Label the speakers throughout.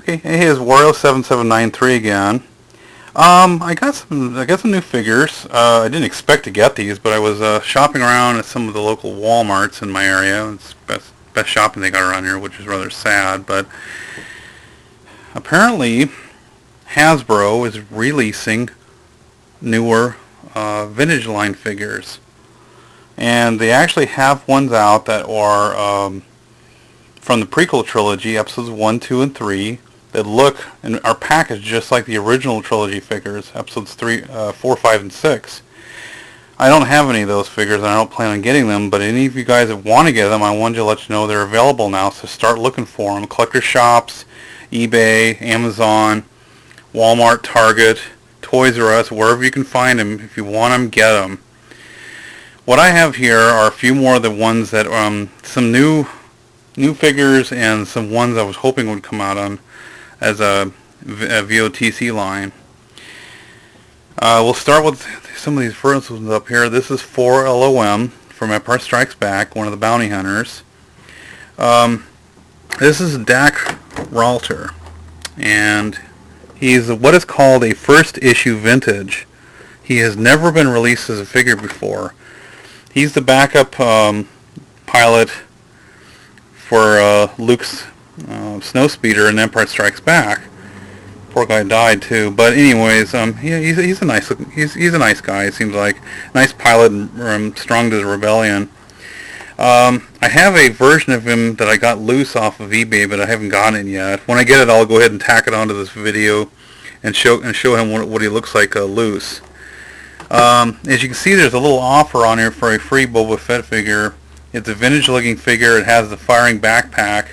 Speaker 1: Okay, hey, it's Wario7793 again. I got some new figures. I didn't expect to get these, but I was shopping around at some of the local Walmarts in my area. It's best shopping they got around here, which is rather sad. But apparently, Hasbro is releasing newer vintage line figures, and they actually have ones out that are from the prequel trilogy, episodes 1, 2, and 3. That look and are packaged just like the original trilogy figures, episodes 3, 4, 5, and 6. I don't have any of those figures, and I don't plan on getting them, but any of you guys that want to get them, I wanted to let you know they're available now, so start looking for them. Collector shops, eBay, Amazon, Walmart, Target, Toys R Us, wherever you can find them. If you want them, get them. What I have here are a few more of the ones that, some new figures and some ones I was hoping would come out on as a VOTC line. We'll start with some of these first ones up here. This is 4LOM from Empire Strikes Back, one of the bounty hunters. This is Dak Ralter, and he's what is called a first issue vintage. He has never been released as a figure before. He's the backup pilot for Luke's snowspeeder in Empire Strikes Back. Poor guy died too, but anyways, he's a nice guy. It seems like nice pilot and strong to the rebellion. I have a version of him that I got loose off of eBay, but I haven't gotten it yet. When I get it, I'll go ahead and tack it onto this video and show him what he looks like loose. As you can see, there's a little offer on here for a free Boba Fett figure. It's a vintage-looking figure. It has the firing backpack.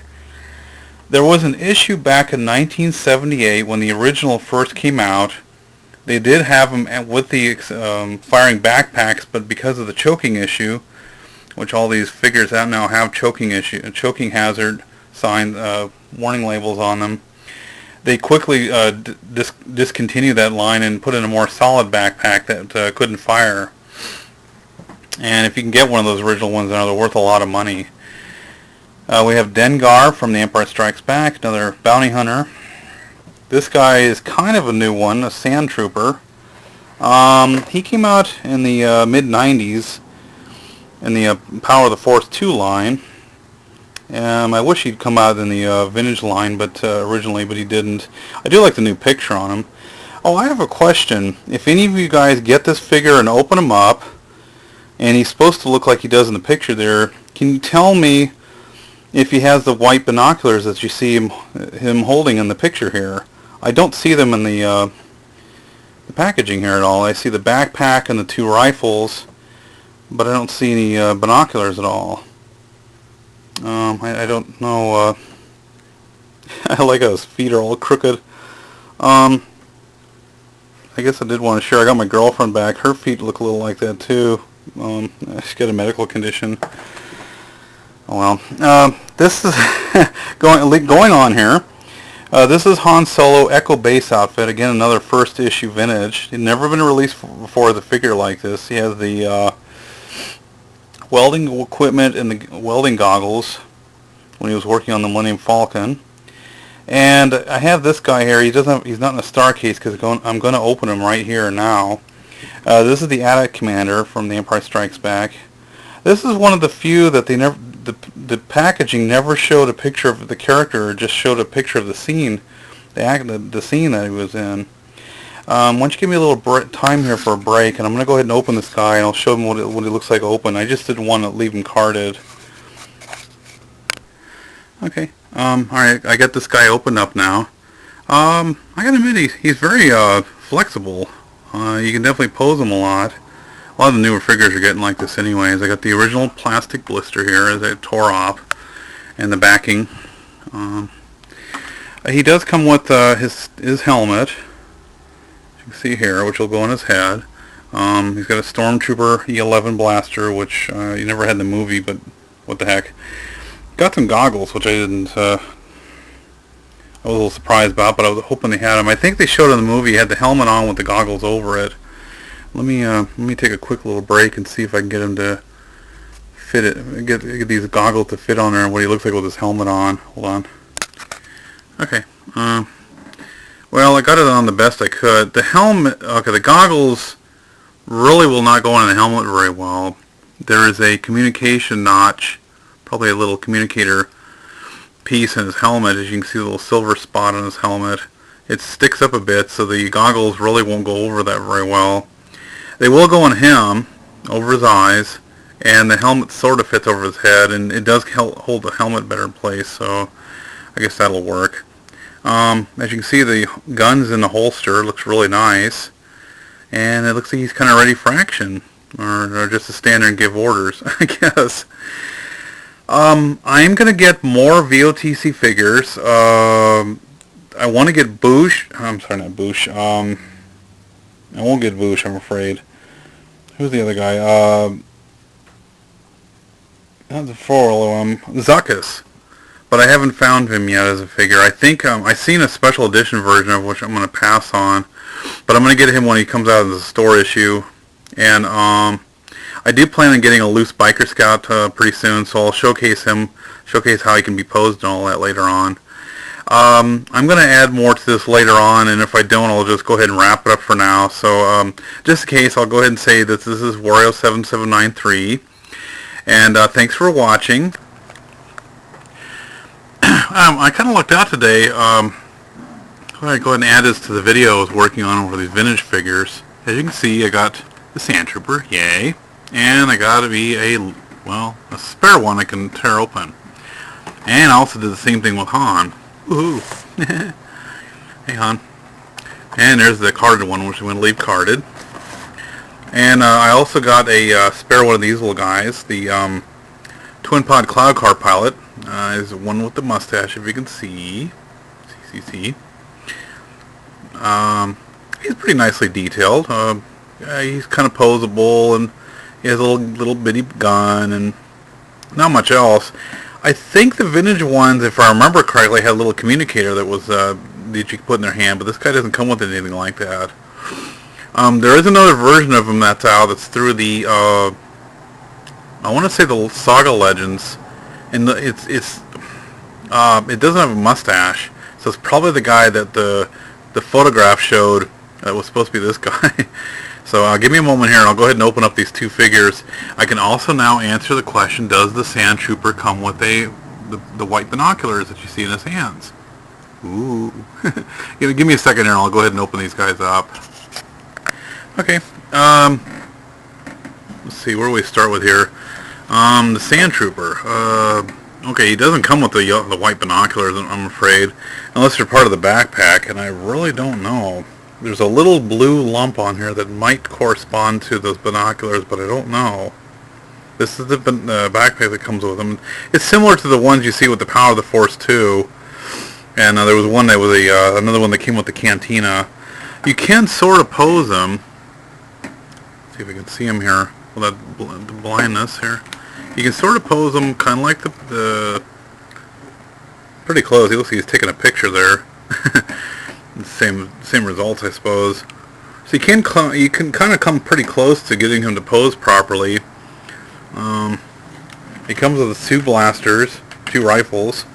Speaker 1: There was an issue back in 1978 when the original first came out. They did have him with the firing backpacks, but because of the choking issue, which all these figures now have choking hazard sign warning labels on them, they quickly discontinued that line and put in a more solid backpack that couldn't fire. And if you can get one of those original ones, they're worth a lot of money. We have Dengar from The Empire Strikes Back, another bounty hunter. This guy is kind of a new one, a sand trooper. He came out in the mid-90s in the Power of the Force 2 line. I wish he'd come out in the vintage line, but originally, but he didn't. I do like the new picture on him. Oh, I have a question. If any of you guys get this figure and open him up, and he's supposed to look like he does in the picture there, can you tell me if he has the white binoculars that you see him holding in the picture here? I don't see them in the packaging here at all. I see the backpack and the two rifles, but I don't see any binoculars at all. I don't know. I like how his feet are all crooked. I guess I did want to share. I got my girlfriend back. Her feet look a little like that too. She's got a medical condition. Oh well. This is going on here. This is Han Solo Echo Base outfit. Again, another first issue vintage. He'd never been released before as a figure like this. He has the welding equipment and the welding goggles when he was working on the Millennium Falcon. And I have this guy here. He's not in a star case because I'm going to open him right here now. This is the AT-AT Commander from The Empire Strikes Back. This is one of the few that they never, the packaging never showed a picture of the character, or just showed a picture of the scene, the scene that he was in. Why don't you give me a little time here for a break, and I'm going to go ahead and open this guy, and I'll show him what he looks like open. I just didn't want to leave him carded. Okay, alright, I got this guy opened up now. I gotta admit, he's very flexible. You can definitely pose him a lot. A lot of the newer figures are getting like this anyways. I got the original plastic blister here as I tore off, and the backing. He does come with his helmet, you can see here, which will go on his head. He's got a Stormtrooper E11 blaster, which you never had in the movie, but what the heck. Got some goggles, which I didn't, I was a little surprised about, but I was hoping they had them. I think they showed in the movie he had the helmet on with the goggles over it. Let me take a quick little break and see if I can get him to fit it. Get these goggles to fit on there and what he looks like with his helmet on. Hold on. Okay. Well, I got it on the best I could. The helmet, okay, the goggles really will not go on the helmet very well. There is a communication notch, probably a little communicator piece in his helmet. As you can see, a little silver spot on his helmet. It sticks up a bit, so the goggles really won't go over that very well. They will go on him, over his eyes, and the helmet sort of fits over his head, and it does hold the helmet better in place, so I guess that'll work. As you can see, the gun's in the holster. Looks really nice. And it looks like he's kind of ready for action. Or just to stand there and give orders, I guess. I'm going to get more VOTC figures. I want to get Boosh. I'm sorry, not Boosh. I won't get Boosh, I'm afraid. Who's the other guy? Not the Zuckus. But I haven't found him yet as a figure. I think I've seen a special edition version of which I'm going to pass on. But I'm going to get him when he comes out as a store issue. And I do plan on getting a loose Biker Scout pretty soon, so I'll showcase him, showcase how he can be posed and all that later on. I'm going to add more to this later on, and if I don't, I'll just go ahead and wrap it up for now. So just in case, I'll go ahead and say that this is Wario7793. And thanks for watching. I kind of lucked out today. I'll go ahead and add this to the video I was working on over these vintage figures. As you can see, I got the Sand Trooper, yay, and I got to be a spare one I can tear open. And I also did the same thing with Han. Woohoo! Hey Han. And there's the carded one, which I'm going to leave carded. And I also got a spare one of these little guys, the Twin Pod Cloud Car Pilot. Is the one with the mustache, if you can see. See. He's pretty nicely detailed. He's kind of posable, and he has a little bitty gun, and not much else. I think the vintage ones, if I remember correctly, had a little communicator that was that you could put in their hand, but this guy doesn't come with anything like that. There is another version of him that's out. That's through the I want to say the Saga Legends. And it doesn't have a mustache, so it's probably the guy that the photograph showed that was supposed to be this guy. So give me a moment here, and I'll go ahead and open up these two figures. I can also now answer the question: does the Sand Trooper come with the white binoculars that you see in his hands? Ooh! Give me a second here, and I'll go ahead and open these guys up. Okay. Let's see, where do we start with here? The Sand Trooper. Okay, he doesn't come with the white binoculars, I'm afraid, unless they're part of the backpack, and I really don't know. There's a little blue lump on here that might correspond to those binoculars, but I don't know. This is the backpack that comes with them. It's similar to the ones you see with the Power of the Force 2, and there was one that was another one that came with the Cantina. You can sort of pose them. Let's see if we can see them here. Well, the blindness here. You can sort of pose them kind of like the pretty close. He looks like he's taking a picture there. same results, I suppose. So you can kind of come pretty close to getting him to pose properly. He comes with 2 blasters, 2 rifles,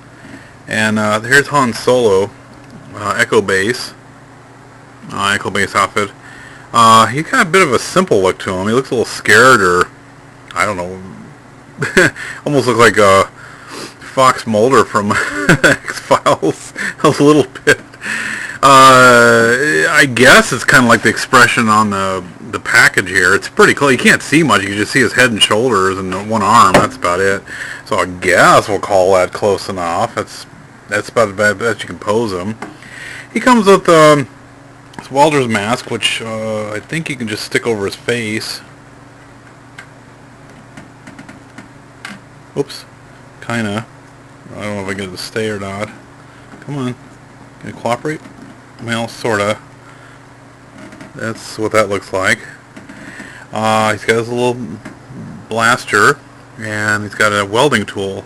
Speaker 1: and here's Han Solo, Echo Base outfit. He's got a bit of a simple look to him. He looks a little scared, or I don't know. Almost looks like Fox Mulder from X-Files a little bit. I guess it's kind of like the expression on the package here. It's pretty close. You can't see much. You can just see his head and shoulders and one arm. That's about it. So I guess we'll call that close enough. That's about the best you can pose him. He comes with this welder's mask, which I think you can just stick over his face. Oops. Kinda. I don't know if I get it to stay or not. Come on. Can you cooperate? Well, sorta. That's what that looks like. He's got his little blaster, and he's got a welding tool.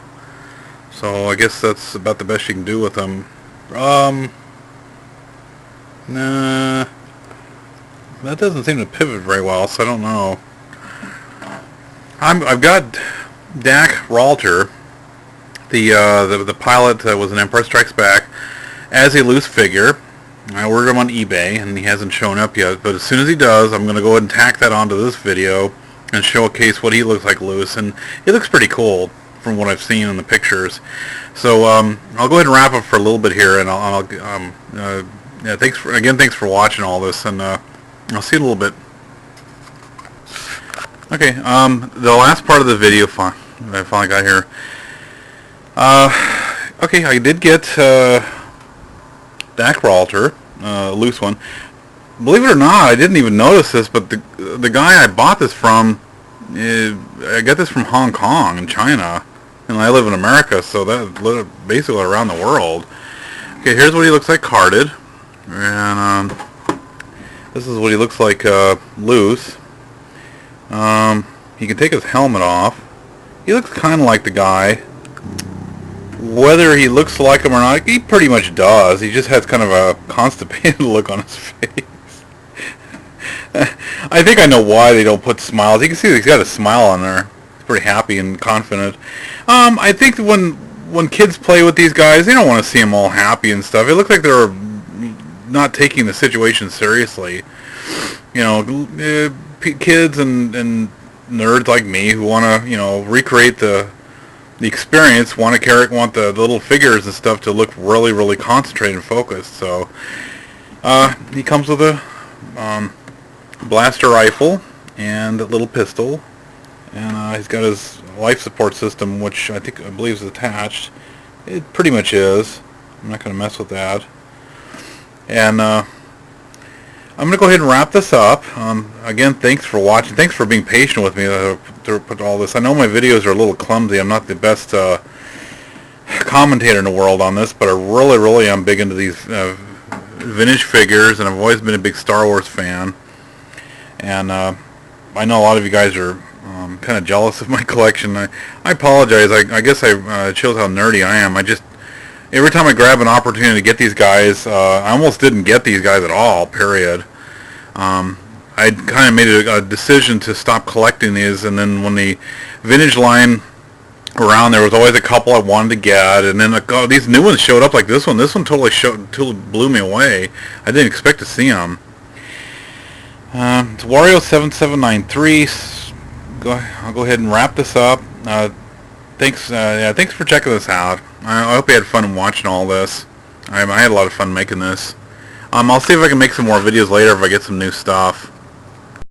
Speaker 1: So I guess that's about the best you can do with him. Nah. That doesn't seem to pivot very well, so I don't know. I've got Dak Ralter, the pilot that was in Empire Strikes Back, as a loose figure. I ordered him on eBay, and he hasn't shown up yet, but as soon as he does, I'm going to go ahead and tack that onto this video and showcase what he looks like loose, and he looks pretty cool from what I've seen in the pictures. So I'll go ahead and wrap up for a little bit here, and yeah, thanks for watching all this, and I'll see you in a little bit. Okay, the last part of the video I finally got here. Okay, I did get that Gibraltar, loose one. Believe it or not, I didn't even notice this, but the guy I bought this from, I got this from Hong Kong in China, and I live in America, so that's basically around the world. Okay, here's what he looks like carded, and this is what he looks like loose. He can take his helmet off. He looks kind of like the guy. Whether he looks like him or not, he pretty much does. He just has kind of a constipated look on his face. I think I know why they don't put smiles. You can see that he's got a smile on there. He's pretty happy and confident. I think when kids play with these guys, they don't want to see them all happy and stuff. It looks like they're not taking the situation seriously. You know, kids and nerds like me who want to, you know, recreate the experience, want the little figures and stuff to look really, really concentrated and focused. So he comes with a blaster rifle and a little pistol, and he's got his life support system, which I believe is attached. It pretty much is. I'm not going to mess with that. And I'm going to go ahead and wrap this up. Again, thanks for watching. Thanks for being patient with me to put all this. I know my videos are a little clumsy. I'm not the best commentator in the world on this, but I really am big into these vintage figures, and I've always been a big Star Wars fan. And I know a lot of you guys are kind of jealous of my collection. I apologize. I guess it shows how nerdy I am. Every time I grab an opportunity to get these guys, I almost didn't get these guys at all, period. I kind of made a decision to stop collecting these, and then when the vintage line around, there was always a couple I wanted to get, and then these new ones showed up like this one. This one totally blew me away. I didn't expect to see them. It's Wario7793. I'll go ahead and wrap this up. Thanks for checking this out. I hope you had fun watching all this. I had a lot of fun making this. I'll see if I can make some more videos later if I get some new stuff.